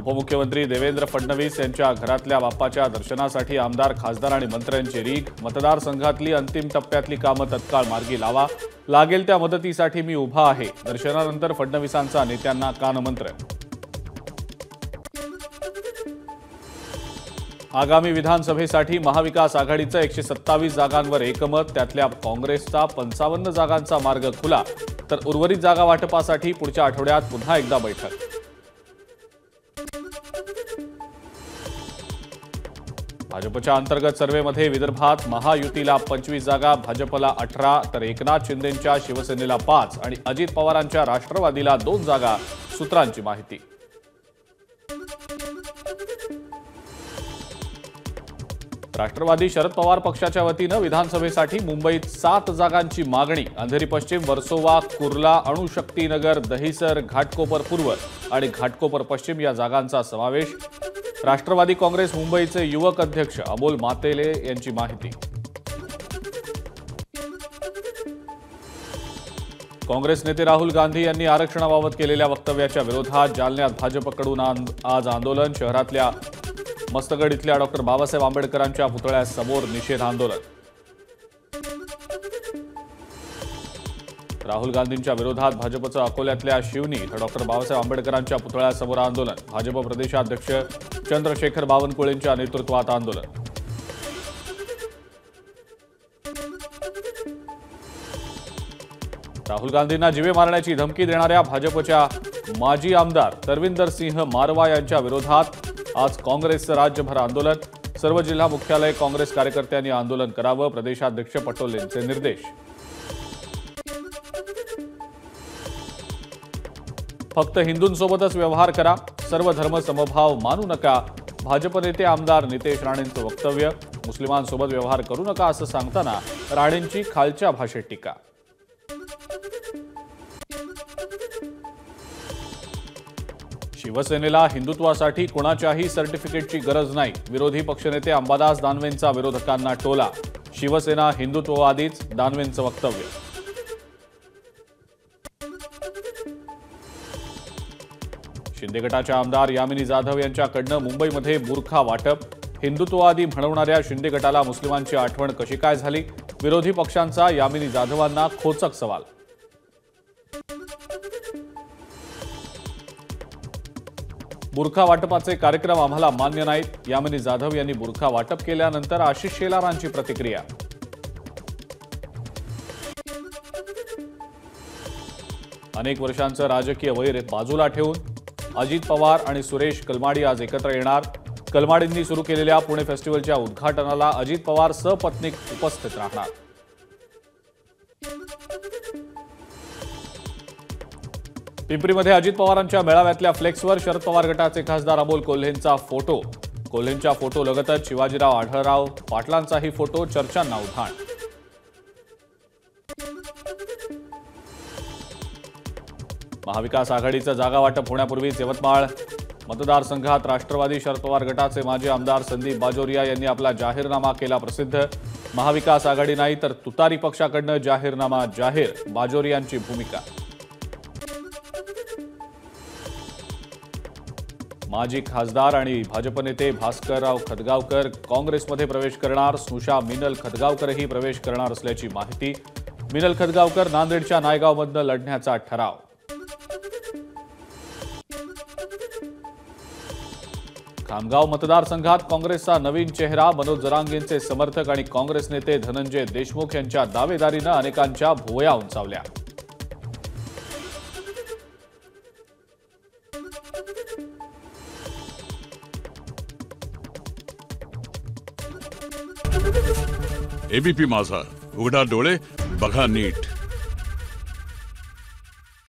उपमुख्यमंत्री देवेंद्र फडणवीस यांच्या घरातल्या बाप्पाच्या दर्शनासाठी आमदार, खासदार आणि मंत्र्यांची रीघ। मतदारसंघातली अंतिम टप्प्यातली कामं तत्काळ मार्गी लावा, लागेल त्या मदतीसाठी मी उभा आहे। दर्शनानंतर फडणवीसांचा नेत्यांना कानमंत्र। आगामी विधानसभेसाठी महाविकास आघाडीचं 127 जागांवर एकमत, त्यातल्या काँग्रेसचा 55 जागांचा मार्ग खुला, तर उर्वरित जागा वाटपासाठी पुढच्या आठवड्यात पुन्हा एकदा बैठक। भाजपच्या अंतर्गत सर्व्हेमध्ये विदर्भात महायुतीला 25 जागा, भाजपला 18, तर एकनाथ शिंदेंच्या शिवसेनेला 5 आणि अजित पवारांच्या राष्ट्रवादीला 2 जागा, सूत्रांची माहिती। राष्ट्रवादी शरद पवार पक्षाच्या वतीनं विधानसभेसाठी मुंबईत 7 जागांची मागणी। अंधेरी पश्चिम, वर्सोवा, कुर्ला, अणुशक्तीनगर, दहिसर, घाटकोपर पूर्व आणि घाटकोपर पश्चिम या जागांचा समावेश। राष्ट्रवादी काँग्रेस मुंबईचे युवक अध्यक्ष अमोल मातेले यांची माहिती। काँग्रेस नेते राहुल गांधी यांनी आरक्षणाबाबत केलेल्या वक्तव्याच्या विरोधात जालन्यात भाजपकडून आज आंदोलन। शहरातल्या मस्तगड इथल्या डॉक्टर बाबासाहेब आंबेडकरांच्या पुतळ्यासमोर निषेध आंदोलन। राहुल गांधींच्या विरोधात भाजपचं अकोल्यातल्या शिवनी इथं डॉक्टर बाबासाहेब आंबेडकरांच्या पुतळ्यासमोर आंदोलन। भाजप प्रदेशाध्यक्ष चंद्रशेखर बावनकुळेंच्या नेतृत्वात आंदोलन। राहुल गांधींना जीवे मारण्याची धमकी देणाऱ्या भाजपच्या माजी आमदार तरविंदर सिंह मारवा यांच्या विरोधात आज काँग्रेसचं राज्यभर आंदोलन। सर्व जिल्हा मुख्यालय काँग्रेस कार्यकर्त्यांनी आंदोलन करावं, प्रदेशाध्यक्ष पटोलेंचे निर्देश। फक्त हिंदूंसोबतच व्यवहार करा, सर्व धर्म समभाव मानू नका, भाजप नेते आमदार नितेश राणेंचं वक्तव्य। मुस्लिमांसोबत व्यवहार करू नका असं सांगताना राणेंची खालच्या भाषेत टीका। शिवसेनेला हिंदुत्वासाठी कोणाच्याही सर्टिफिकेटची गरज नाही, विरोधी पक्षनेते अंबादास दानवेंचा विरोधकांना टोला। शिवसेना हिंदुत्ववादीच, दानवेंचं वक्तव्य। शिंदे गटाच्या आमदार यामिनी जाधव यांच्याकडनं मुंबईमध्ये बुरखा वाटप। हिंदुत्ववादी म्हणवणाऱ्या शिंदे गटाला मुस्लिमांची आठवण कशी काय झाली? विरोधी पक्षांचा यामिनी जाधवांना खोचक सवाल। बुरखा वाटपाचे कार्यक्रम आम्हाला मान्य नाहीत, यामिनी जाधव यांनी बुरखा वाटप केल्यानंतर आशिष शेलारांची प्रतिक्रिया। अनेक वर्षांचं राजकीय वैर बाजूला ठेवून अजित पवार आणि सुरेश कलमाडी आज एकत्र येणार। कलमाडींनी सुरू केलेल्या पुणे फेस्टिवलच्या उद्घाटनाला अजित पवार सपत्नीक उपस्थित राहणार। पिंपरीमध्ये अजित पवारांच्या मेळाव्यातल्या फ्लेक्सवर शरद पवार गटाचे खासदार अमोल कोल्हेंचा फोटो। कोल्हेंच्या फोटो लगतच शिवाजीराव आढळराव पाटलांचाही फोटो, चर्चांना उधाण। महाविकास आघाडीचं जागा वाटप होण्यापूर्वीच यवतमाळ मतदारसंघात राष्ट्रवादी शरद पवार गटाचे माजी आमदार संदीप बाजोरिया यांनी आपला जाहीरनामा केला प्रसिद्ध। महाविकास आघाडी नाही तर तुतारी पक्षाकडनं जाहीरनामा जाहीर, बाजोरियांची भूमिका। माजी खासदार आणि भाजप नेते भास्करराव खतगावकर काँग्रेसमध्ये प्रवेश करणार। स्नुषा मिनल खतगावकरही प्रवेश करणार असल्याची माहिती। मिनल खतगावकर नांदेडच्या नायगावमधनं लढण्याचा ठराव। खामगाव मतदारसंघात काँग्रेसचा नवीन चेहरा, मनोज जरांगेंचे समर्थक आणि काँग्रेस नेते धनंजय देशमुख यांच्या दावेदारीनं अनेकांच्या भुवया उंचावल्या। एबीपी माझा, उघडा डोळे बघा नीट।